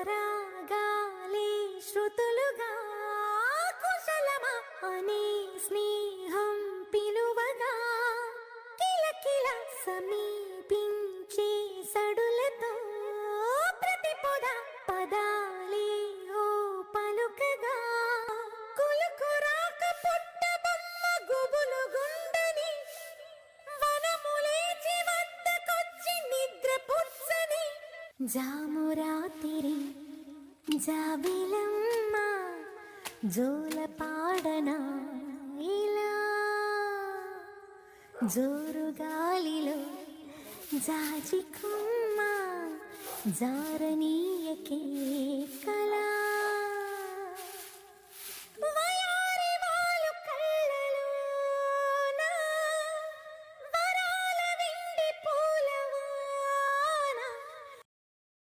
రాగాలే శృతులుగా కుశలమా అనే స్నేహం పిలువగా కిలకిల సమీపించే సడులతో ప్రతి పొద పదాలే ఓ పలుకగా కులుకు రాక పుట్టబొమ్మ గుబులు గుండని వనములేచి వద్దకొచ్చి నిద్ర పుచ్చని జామురాతిరి జాబిలమ్మ జోల పాడనా ఇలా జోరు గాలిలో జాజి కొమ్మ జారనీయకే కళ